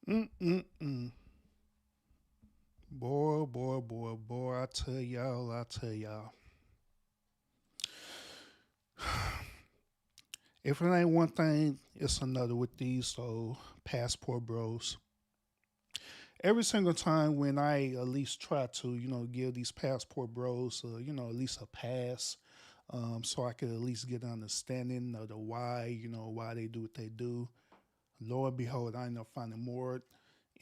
Mm-mm-mm. Boy, I tell y'all. If it ain't one thing, it's another with these passport bros. Every single time when I at least try to, give these passport bros, at least a pass, so I could at least get an understanding of the why, why they do what they do. Lo and behold, I end up finding more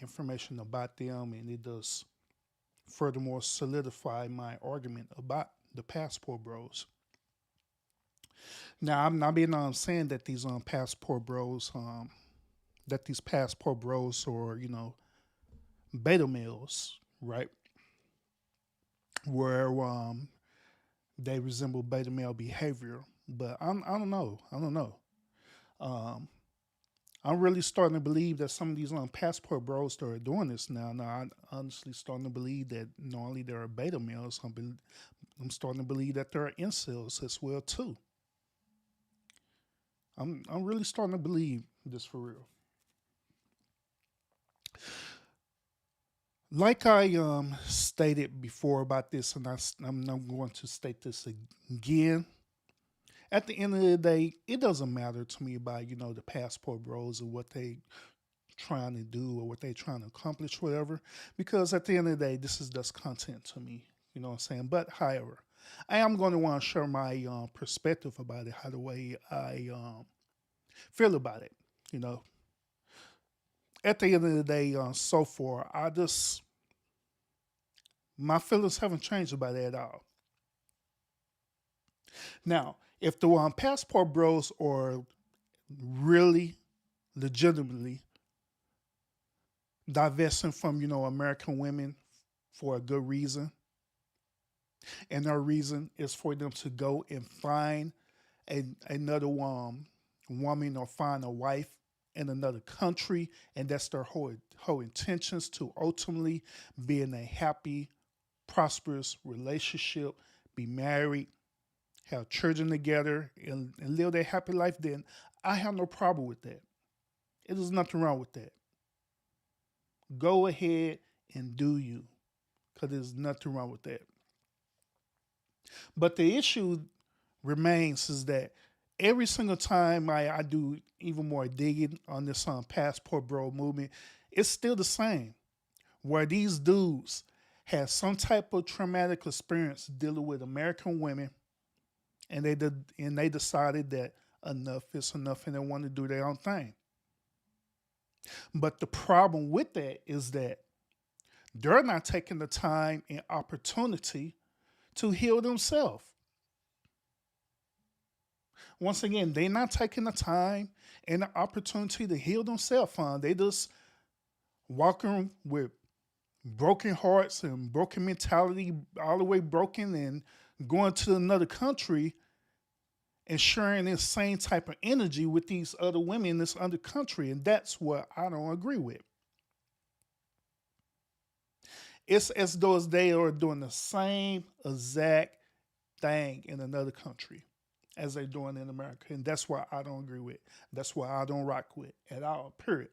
information about them, and it does furthermore solidify my argument about the passport bros. Now, I'm not being saying that these passport bros, that these passport bros or beta males, right? Where they resemble beta male behavior, but I don't know. I don't know. Um, I'm really starting to believe that some of these passport bros that are doing this now. Now, I'm honestly starting to believe that not only there are beta males, I'm starting to believe that there are incels as well too. I'm really starting to believe this for real. Like I stated before about this, and I'm going to state this again. At the end of the day, it doesn't matter to me about the passport bros or what they trying to do or what they trying to accomplish, whatever. Because at the end of the day, this is just content to me. You know what I'm saying? But however, I am going to want to share my perspective about it, how the way I feel about it. You know, at the end of the day, so far, I just my feelings haven't changed about it at all. Now, if the passport bros are really legitimately divesting from American women for a good reason, and their reason is for them to go and find another woman or find a wife in another country, and that's their whole intentions to ultimately be in a happy, prosperous relationship, be married, have children together, and live their happy life. Then I have no problem with that. It is nothing wrong with that. Go ahead and do you, because there's nothing wrong with that. But the issue remains is that every single time I do even more digging on this passport bro movement, it's still the same. Where these dudes had some type of traumatic experience dealing with American women, and they decided that enough is enough, and they want to do their own thing. But the problem with that is that they're not taking the time and opportunity to heal themselves. Once again, they're not taking the time and the opportunity to heal themselves. They just walking with broken hearts and broken mentality, all the way broken, and going to another country and sharing this same type of energy with these other women in this other country. And that's what I don't agree with. It's as though they are doing the same exact thing in another country as they're doing in America. And that's why I don't agree with. That's why I don't rock with at all, period.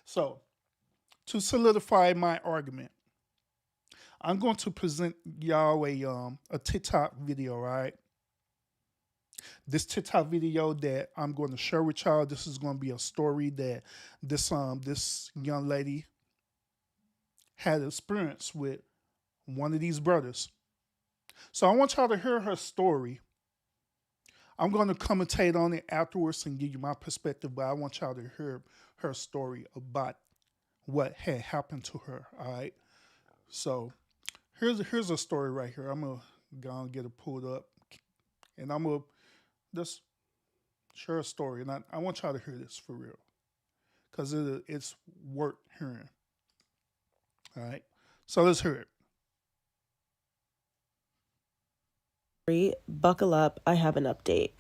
So, to solidify my argument, I'm going to present y'all a TikTok video, all right? This TikTok video that I'm going to share with y'all, this is going to be a story that this young lady had experience with one of these brothers. So I want y'all to hear her story. I'm going to commentate on it afterwards and give you my perspective, but I want y'all to hear her story about what had happened to her. All right. So here's a story right here. I'm gonna go and get it pulled up, and I'm gonna just share a story, and I want y'all to hear this for real, because it's worth hearing. All right. So let's hear it. Buckle up, I have an update.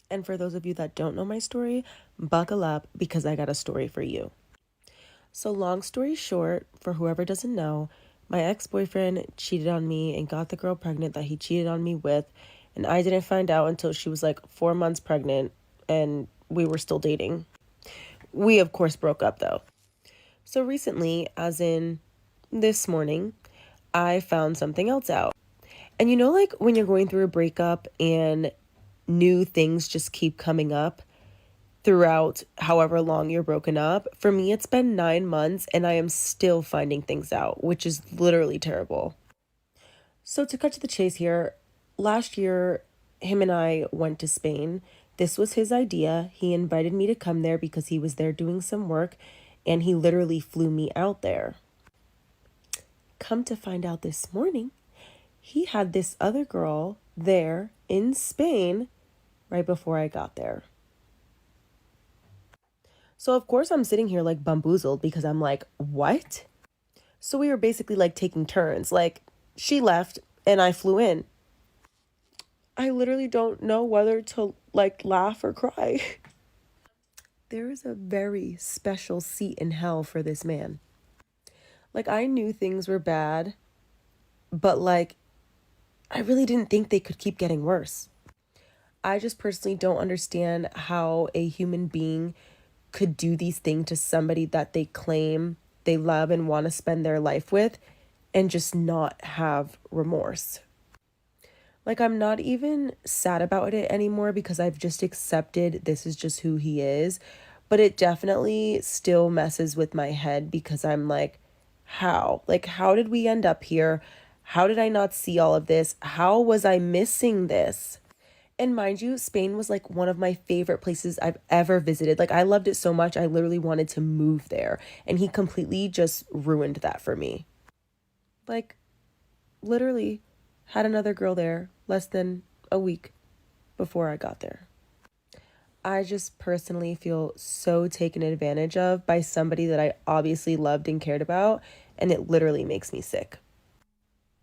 And for those of you that don't know my story, buckle up because I got a story for you. So, long story short, for whoever doesn't know, my ex boyfriend cheated on me and got the girl pregnant that he cheated on me with. And I didn't find out until she was like 4 months pregnant and we were still dating. We, of course, broke up though. So recently, as in this morning, I found something else out. And you know, like when you're going through a breakup and new things just keep coming up throughout however long you're broken up? For me, it's been 9 months and I am still finding things out, which is literally terrible. So, to cut to the chase here, last year, him and I went to Spain. This was his idea. He invited me to come there because he was there doing some work and he literally flew me out there. Come to find out this morning, he had this other girl there in Spain right before I got there. So, of course, I'm sitting here like bamboozled because I'm like, what? So, we were basically like taking turns. Like, she left and I flew in. I literally don't know whether to like laugh or cry. There is a very special seat in hell for this man. Like, I knew things were bad, but like, I really didn't think they could keep getting worse. I just personally don't understand how a human being could do these things to somebody that they claim they love and want to spend their life with and just not have remorse. Like, I'm not even sad about it anymore because I've just accepted this is just who he is. But it definitely still messes with my head because I'm like, how? Like, how did we end up here? How did I not see all of this? How was I missing this? And mind you, Spain was like one of my favorite places I've ever visited. Like, I loved it so much, I literally wanted to move there. And he completely just ruined that for me. Like, literally had another girl there less than a week before I got there. I just personally feel so taken advantage of by somebody that I obviously loved and cared about, and it literally makes me sick.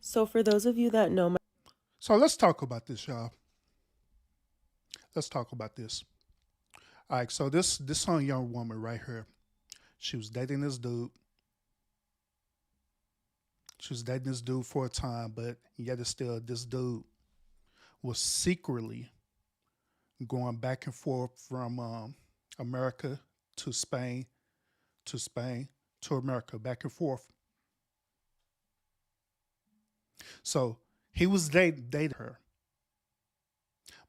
So, for those of you that know my So let's talk about this, y'all. Let's talk about this. All right, so this young woman right here, she was dating this dude. She was dating this dude for a time, but yet it's still this dude was secretly going back and forth from America to Spain, to Spain, to America, back and forth. So he was dating her,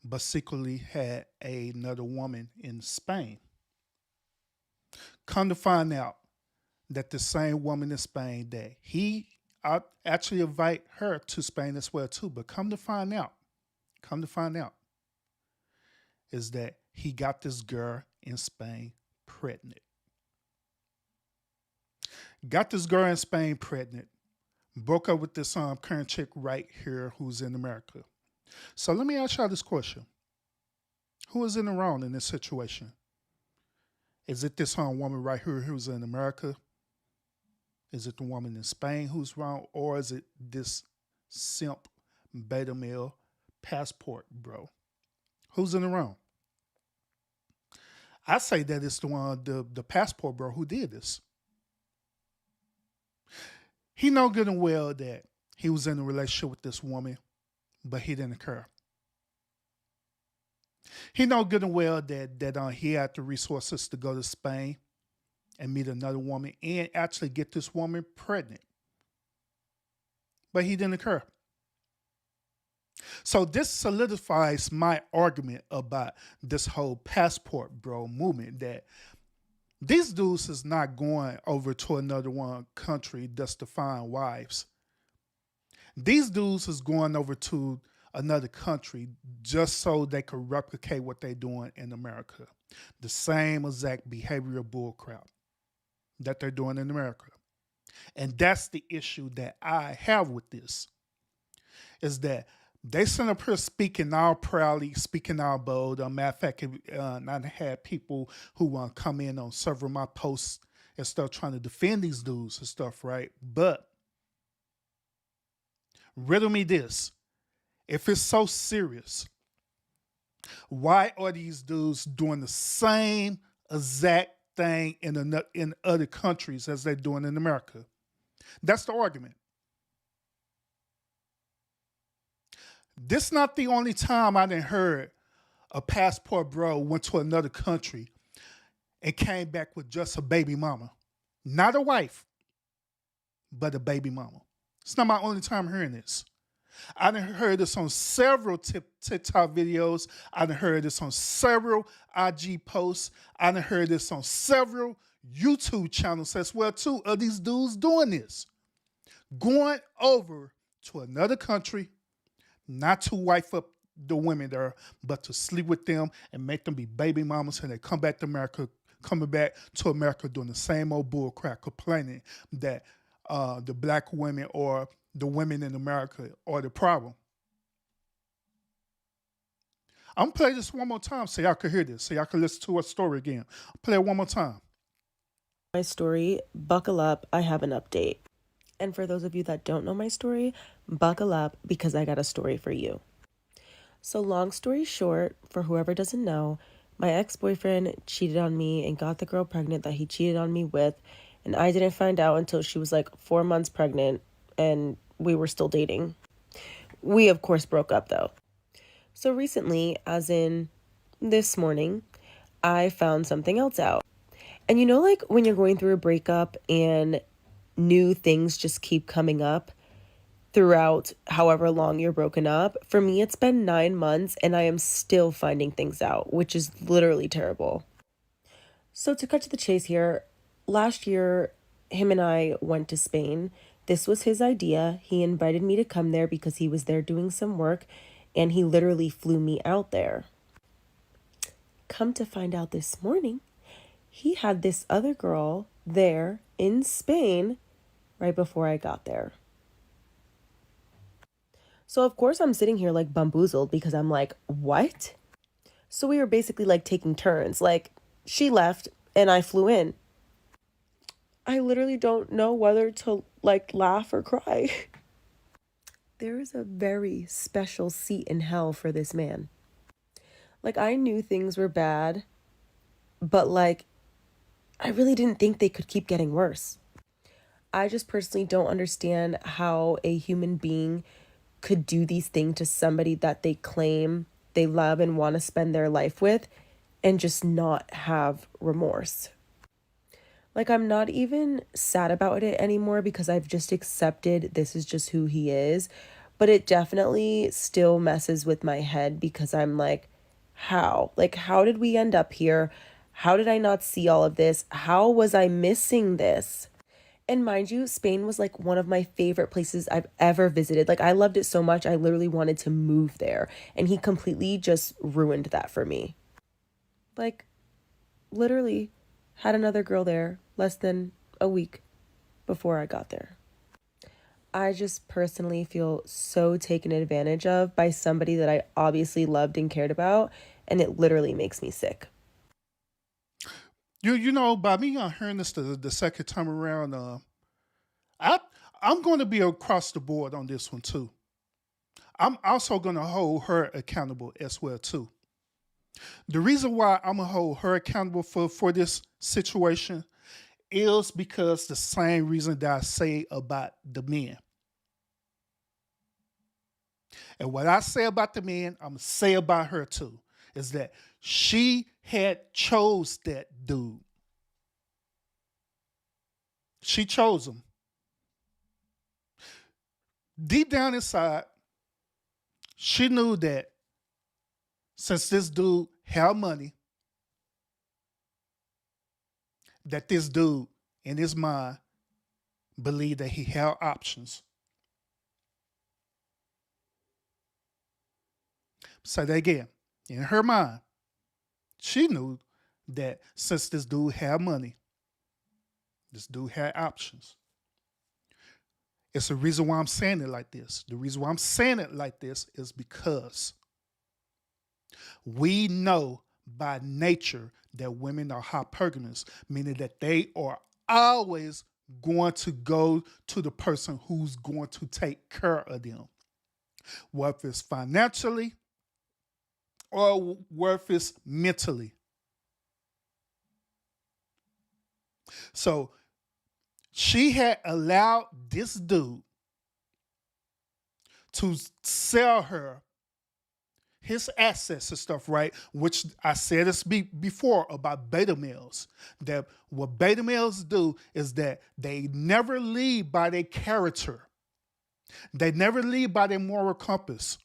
but secretly had another woman in Spain. Come to find out that the same woman in Spain that he actually invite her to Spain as well too. But come to find out, is that he got this girl in Spain pregnant. Got this girl in Spain pregnant. Broke up with this current chick right here who's in America. So let me ask y'all this question: who is in the wrong in this situation? Is it this woman right here who's in America? Is it the woman in Spain who's wrong, or is it this simp beta male passport bro? Who's in the wrong? I say that it's the passport bro who did this. He know good and well that he was in a relationship with this woman, but he didn't care. He know good and well that he had the resources to go to Spain and meet another woman and actually get this woman pregnant, but he didn't care. So this solidifies my argument about this whole passport bro movement that these dudes is not going over to another one country just to find wives. These dudes is going over to another country just so they could replicate what they're doing in America. The same exact behavioral bullcrap that they're doing in America. And that's the issue that I have with this, is that they sent up here speaking all proudly, speaking all bold. Matter of fact, I had people who come in on several of my posts and stuff trying to defend these dudes and stuff, right? But riddle me this. If it's so serious, why are these dudes doing the same exact thing in other countries as they're doing in America? That's the argument. This not the only time I didn't heard a passport bro went to another country and came back with just a baby mama. Not a wife, but a baby mama. It's not my only time hearing this. I done heard this on several TikTok videos. I done heard this on several IG posts. I done heard this on several YouTube channels as well too of these dudes doing this. Going over to another country, not to wife up the women there, but to sleep with them and make them be baby mamas and they come back to America, coming back to America doing the same old bull crap, complaining that the black women or the women in America are the problem. I'm gonna play this one more time so y'all can hear this, so y'all can listen to a story again. I'll play it one more time. My story, buckle up, I have an update. And for those of you that don't know my story, buckle up because I got a story for you. So long story short, for whoever doesn't know, my ex-boyfriend cheated on me and got the girl pregnant that he cheated on me with, and I didn't find out until she was like 4 months pregnant and we were still dating. We of course broke up though. So recently, as in this morning, I found something else out. And you know, like when you're going through a breakup and new things just keep coming up throughout however long you're broken up. For me, it's been 9 months and I am still finding things out, which is literally terrible. So to cut to the chase here, last year, him and I went to Spain. This was his idea. He invited me to come there because he was there doing some work and he literally flew me out there. Come to find out this morning, he had this other girl there in Spain right before I got there. So of course I'm sitting here like bamboozled because I'm like, what? So we were basically like taking turns. Like she left and I flew in. I literally don't know whether to like laugh or cry. There is a very special seat in hell for this man. Like I knew things were bad, but like I really didn't think they could keep getting worse. I just personally don't understand how a human being could do these things to somebody that they claim they love and want to spend their life with and just not have remorse. Like, I'm not even sad about it anymore because I've just accepted this is just who he is. But it definitely still messes with my head because I'm like, how? Like, how did we end up here? How did I not see all of this? How was I missing this? And mind you, Spain was like one of my favorite places I've ever visited. Like, I loved it so much, I literally wanted to move there. And he completely just ruined that for me. Like, literally had another girl there less than a week before I got there. I just personally feel so taken advantage of by somebody that I obviously loved and cared about. And it literally makes me sick. You know, by me hearing this the second time around, I I'm going to be across the board on this one too. I'm also going to hold her accountable as well too. The reason why I'm gonna hold her accountable for this situation is because the same reason that I say about the men. And what I say about the men, I'm gonna say about her too, is that she had chose that dude. She chose him. Deep down inside, she knew that since this dude had money, that this dude in his mind believed that he had options. Say that again. In her mind, she knew that since this dude had money, this dude had options. It's the reason why I'm saying it like this. The reason why I'm saying it like this is because we know by nature that women are hypergamous, meaning that they are always going to go to the person who's going to take care of them, whether it's financially or whether it's mentally. So she had allowed this dude to sell her his assets and stuff, right? Which I said this before about beta males. That what beta males do is that they never lead by their character. They never lead by their moral compass.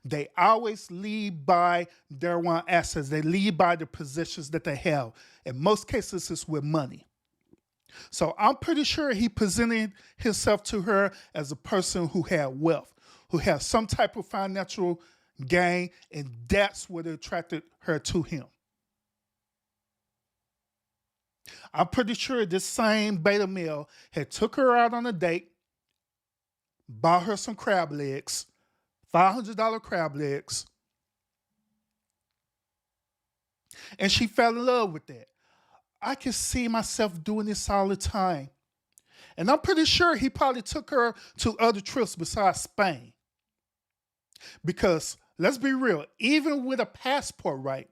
They always lead by their one assets. They lead by the positions that they have. In most cases, it's with money. So I'm pretty sure he presented himself to her as a person who had wealth, who had some type of financial gain, and that's what attracted her to him. I'm pretty sure this same beta male had took her out on a date, bought her some crab legs, $500 crab legs, and she fell in love with that. I can see myself doing this all the time. And I'm pretty sure he probably took her to other trips besides Spain. Because let's be real, even with a passport, right?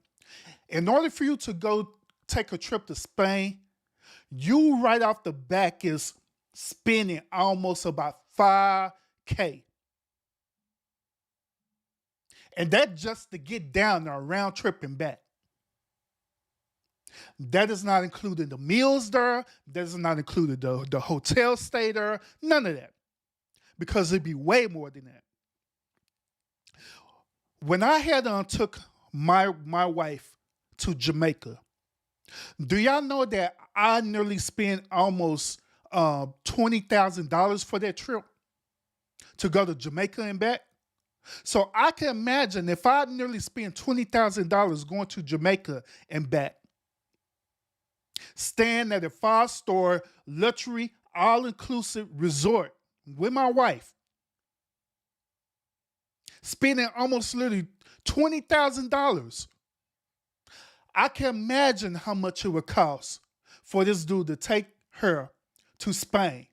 In order for you to go take a trip to Spain, you right off the back is spending almost about 5K. And that just to get down there, round trip and back. That is not including the meals there. That is not included the hotel stay there. None of that. Because it'd be way more than that. When I had took my wife to Jamaica, do y'all know that I nearly spent almost $20,000 for that trip to go to Jamaica and back? So I can imagine if I nearly spent $20,000 going to Jamaica and back, staying at a five-star luxury all-inclusive resort with my wife, spending almost literally $20,000. I can imagine how much it would cost for this dude to take her to Spain.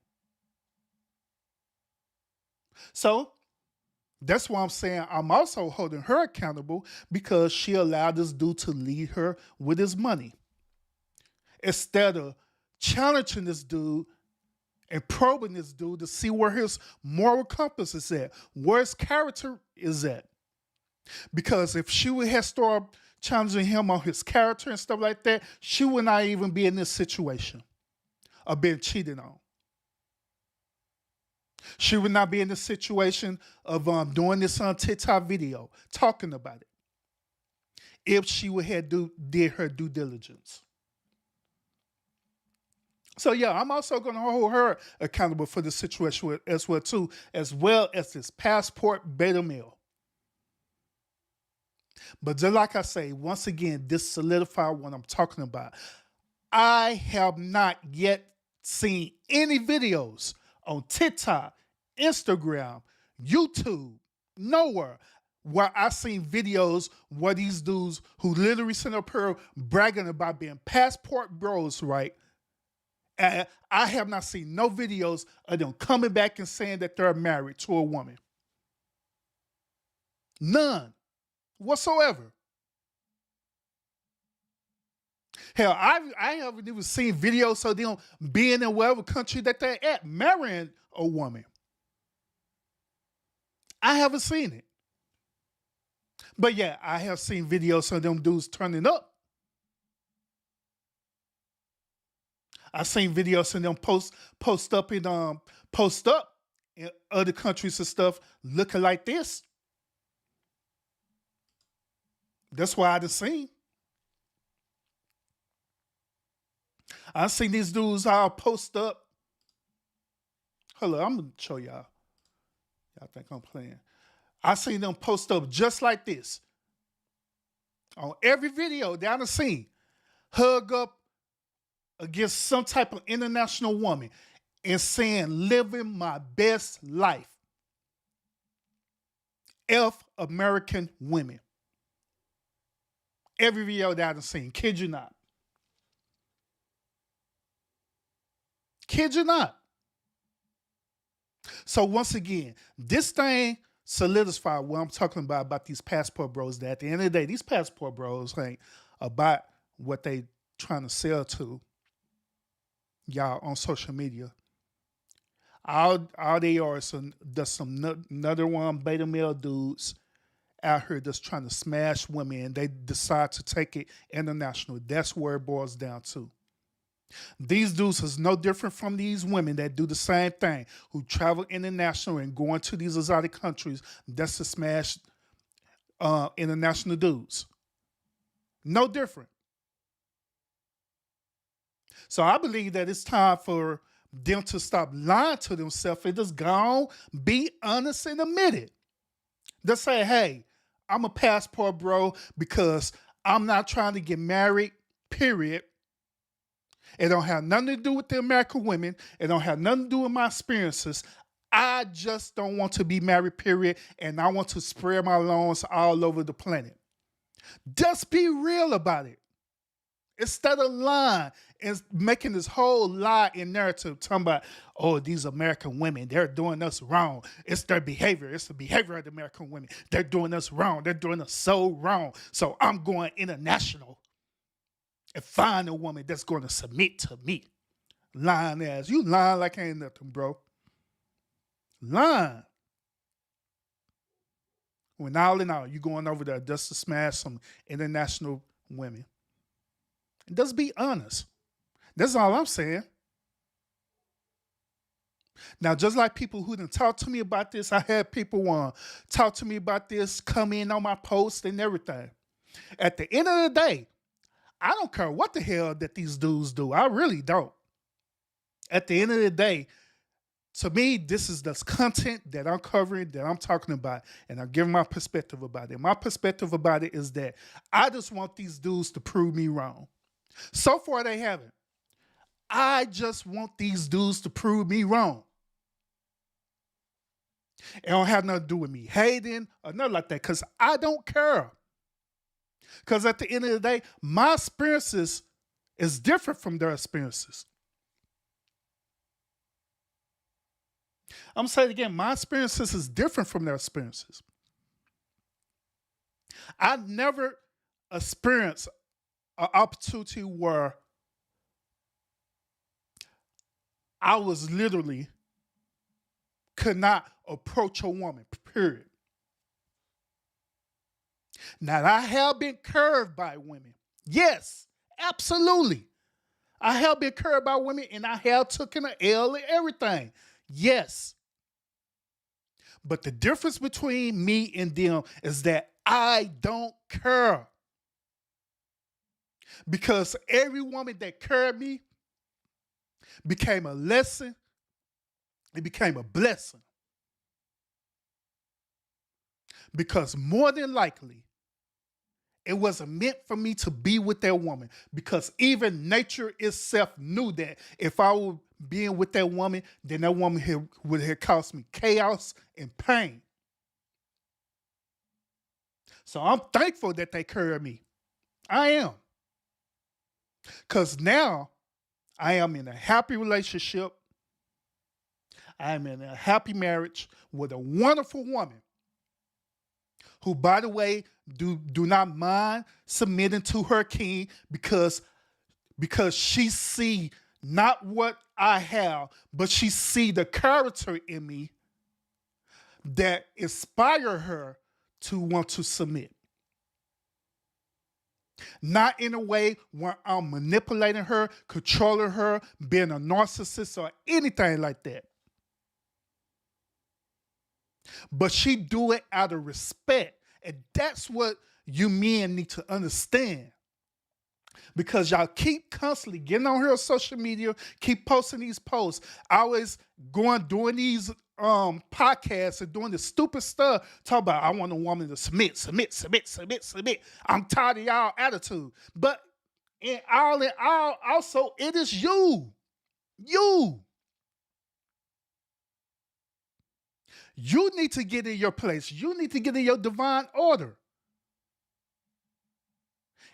So that's why I'm saying I'm also holding her accountable because she allowed this dude to lead her with his money. Instead of challenging this dude and probing this dude to see where his moral compass is at, where his character is at. Because if she would have started challenging him on his character and stuff like that, she would not even be in this situation of being cheated on. She would not be in the situation of doing this on TikTok video, talking about it, if she would have did her due diligence. So yeah, I'm also going to hold her accountable for the situation as well too, as well as this passport beta male. But just like I say, once again, this solidifies what I'm talking about. I have not yet seen any videos on TikTok, Instagram, YouTube, nowhere where I've seen videos where these dudes who literally sit up here bragging about being passport bros, right? And I have not seen no videos of them coming back and saying that they're married to a woman. None whatsoever. Hell, I haven't even seen videos of them being in whatever country that they're at, marrying a woman. I haven't seen it. But yeah, I have seen videos of them dudes turning up. I've seen videos of them post up in other countries and stuff looking like this. That's why I done seen. I seen these dudes all post up. Hold on, I'm gonna show y'all. Y'all think I'm playing. I seen them post up just like this. On every video that I done seen. Hug up against some type of international woman and saying, living my best life. F American women. Every video that I done seen. Kid you not. Kid you not. So once again, this thing solidified what I'm talking about these passport bros. That at the end of the day, these passport bros ain't about what they trying to sell to y'all on social media. All they are is some another one beta male dudes out here that's trying to smash women and they decide to take it international. That's where it boils down to. These dudes is no different from these women that do the same thing, who travel international and go into these exotic countries. That's to smash international dudes. No different. So I believe that it's time for them to stop lying to themselves and just go on, be honest and admit it. They say, hey, I'm a passport bro because I'm not trying to get married, period. It don't have nothing to do with the American women. It don't have nothing to do with my experiences. I just don't want to be married, period. And I want to spread my loans all over the planet. Just be real about it. Instead of lying and making this whole lie and narrative talking about, oh, these American women, they're doing us wrong. It's their behavior. It's the behavior of the American women. They're doing us wrong. They're doing us so wrong. So I'm going international and find a woman that's going to submit to me. Lying ass. You lying like ain't nothing, bro. Lying. When all in all, you going over there just to smash some international women. Just be honest. That's all I'm saying. Now, just like people who didn't talk to me about this, I had people talk to me about this, come in on my post and everything. At the end of the day, I don't care what the hell that these dudes do. I really don't. At the end of the day, to me, this is the content that I'm covering, that I'm talking about, and I'm giving my perspective about it. My perspective about it is that I just want these dudes to prove me wrong. So far, they haven't. I just want these dudes to prove me wrong. It don't have nothing to do with me hating or nothing like that, because I don't care. Because at the end of the day, my experiences is different from their experiences. I'm saying it again, my experiences is different from their experiences. I never experienced an opportunity where I was literally could not approach a woman, period. Now, I have been curved by women. Yes, absolutely. I have been curved by women and I have taken an L and everything. Yes. But the difference between me and them is that I don't care. Because every woman that curved me became a lesson, it became a blessing. Because more than likely, it wasn't meant for me to be with that woman, because even nature itself knew that if I were being with that woman, then that woman would have caused me chaos and pain. So I'm thankful that they curved me. I am. Because now I am in a happy relationship. I am in a happy marriage with a wonderful woman who, by the way, do not mind submitting to her king because she see not what I have, but she see the character in me that inspire her to want to submit. Not in a way where I'm manipulating her, controlling her, being a narcissist or anything like that. But she do it out of respect. And that's what you men need to understand. Because y'all keep constantly getting on here on social media, keep posting these posts, always doing these podcasts and doing this stupid stuff. Talk about, I want a woman to submit. I'm tired of y'all attitude. But in all, also, it is you. You need to get in your place. You need to get in your divine order.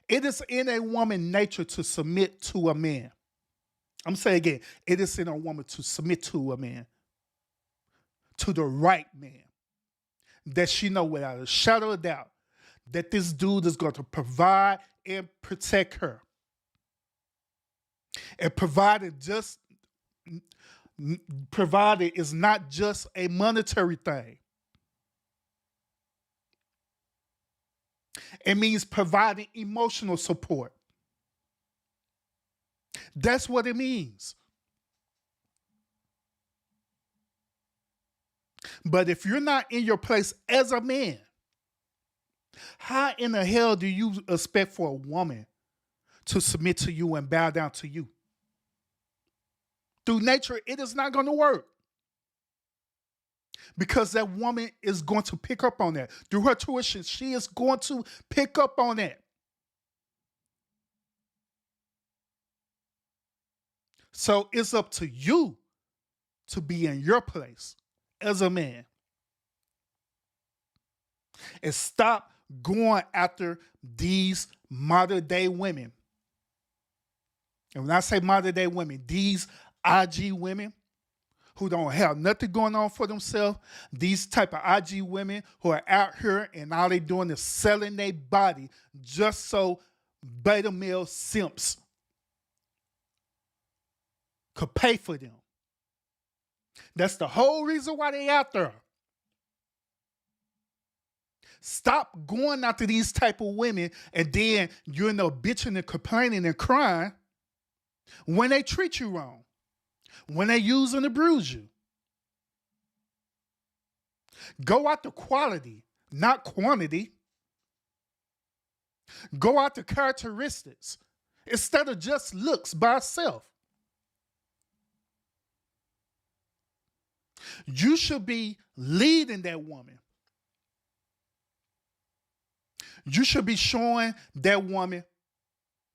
It is in a woman's nature to submit to a man. I'm saying again, it is in a woman to submit to a man, to the right man, that she know without a shadow of doubt that this dude is going to provide and protect her. And provided is not just a monetary thing. It means providing emotional support. That's what it means. But if you're not in your place as a man, how in the hell do you expect for a woman to submit to you and bow down to you? Through nature, it is not going to work. Because that woman is going to pick up on that. Through her tuition, she is going to pick up on that. So it's up to you to be in your place as a man. And stop going after these modern day women. And when I say modern day women, these IG women who don't have nothing going on for themselves, these type of IG women who are out here and all they doing is selling their body just so beta male simps could pay for them. That's the whole reason why they out there. Stop going after these type of women and then you end up bitching and complaining and crying when they treat you wrong, when they use and abuse you. Go after quality, not quantity. Go after characteristics instead of just looks by itself. You should be leading that woman. You should be showing that woman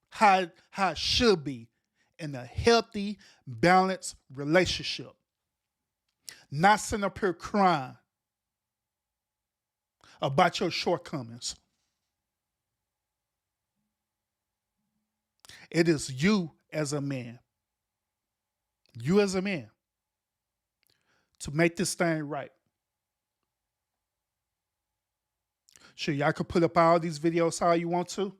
how it should be in a healthy, balanced relationship. Not sitting up here crying about your shortcomings. It is you as a man. You as a man. To make this thing right. Sure, y'all could put up all these videos how you want to.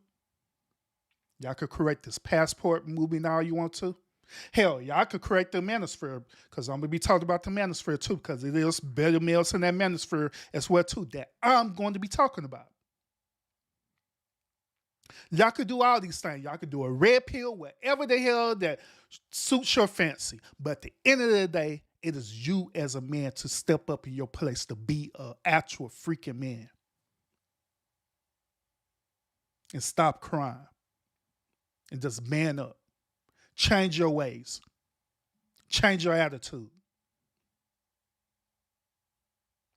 Y'all could correct this passport movement all you want to. Hell, y'all could correct the manosphere, because I'm going to be talking about the manosphere too, because it is better males in that manosphere as well too, that I'm going to be talking about. Y'all could do all these things. Y'all could do a red pill, whatever the hell that suits your fancy. But at the end of the day, it is you as a man to step up in your place to be an actual freaking man. And stop crying. And just man up. Change your ways. Change your attitude.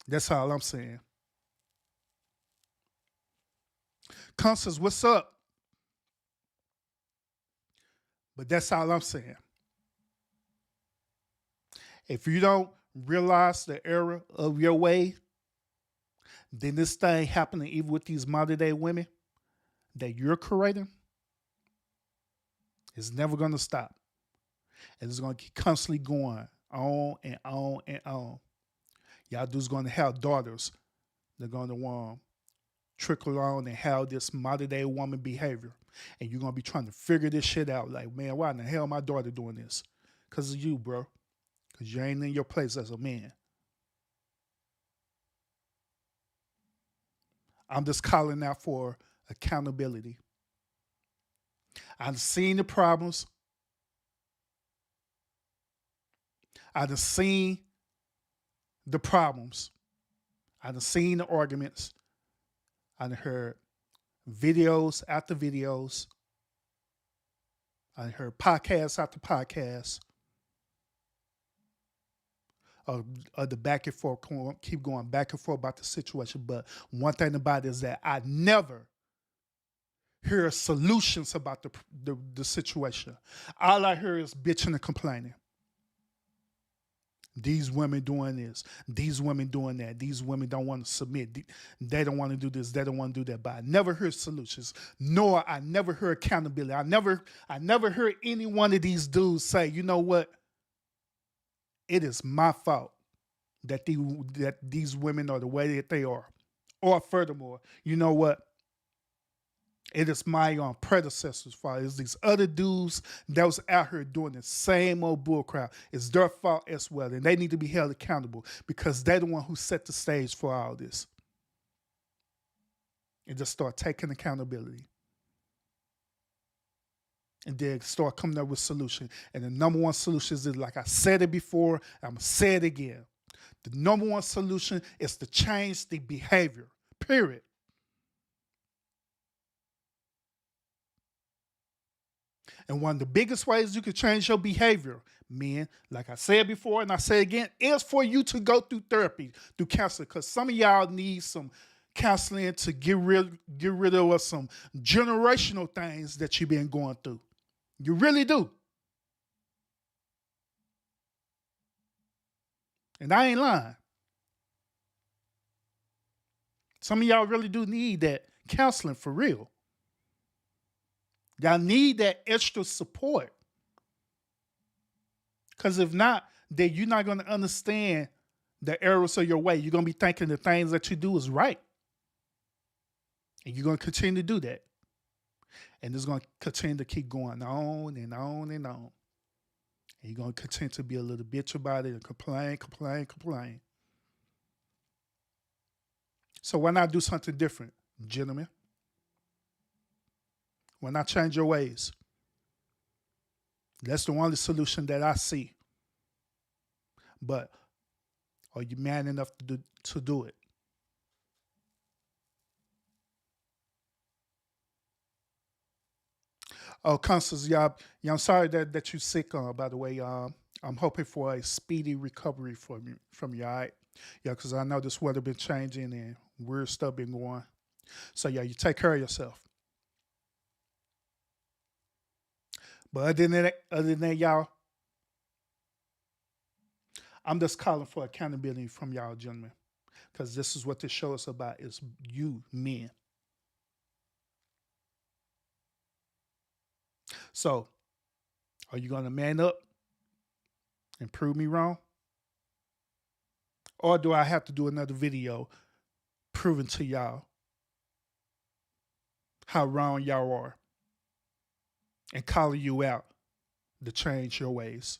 That's all I'm saying. Constance, what's up? But that's all I'm saying. If you don't realize the error of your way, then this thing happening even with these modern day women that you're creating is never going to stop. And it's going to keep constantly going on and on and on. Y'all dudes going to have daughters. They're going to trickle on and have this modern day woman behavior. And you're going to be trying to figure this shit out. Like, man, why in the hell my daughter doing this? Because of you, bro. Because you ain't in your place as a man. I'm just calling out for accountability. I've seen the problems. I've seen the problems. I've seen the arguments. I've heard videos after videos. I heard podcasts after podcasts. The back and forth, keep going back and forth about the situation. But one thing about it is that I never hear solutions about the situation. All I hear is bitching and complaining. These women doing this. These women doing that. These women don't want to submit. They don't want to do this. They don't want to do that. But I never heard solutions. Nor I never heard accountability. I never heard any one of these dudes say, you know what? It is my fault that these women are the way that they are. Or furthermore, you know what? It is my predecessors' fault. It's these other dudes that was out here doing the same old bullcrap. It's their fault as well. And they need to be held accountable because they're the one who set the stage for all this. and just start taking accountability. And then start coming up with solutions. And the number one solution is, like I said it before, I'm going to say it again. The number one solution is to change the behavior, period. And one of the biggest ways you can change your behavior, men, like I said before and I say again, is for you to go through therapy, through counseling. Because some of y'all need some counseling to get rid of some generational things that you've been going through. You really do. And I ain't lying. Some of y'all really do need that counseling for real. Y'all need that extra support. Because if not, then you're not going to understand the errors of your way. You're going to be thinking the things that you do is right. And you're going to continue to do that. And it's going to continue to keep going on and on and on. And you're going to continue to be a little bitch about it and complain. So why not do something different, gentlemen? Why not change your ways? That's the only solution that I see. But are you man enough to do it? Oh, Constance, y'all, I'm sorry that you're sick, by the way. I'm hoping for a speedy recovery from you, all right? Yeah, because I know this weather been changing and weird stuff been going. So, yeah, you take care of yourself. But other than that, y'all, I'm just calling for accountability from y'all, gentlemen, because this is what this show is about: is you men. So, are you gonna man up and prove me wrong, or do I have to do another video proving to y'all how wrong y'all are and calling you out to change your ways?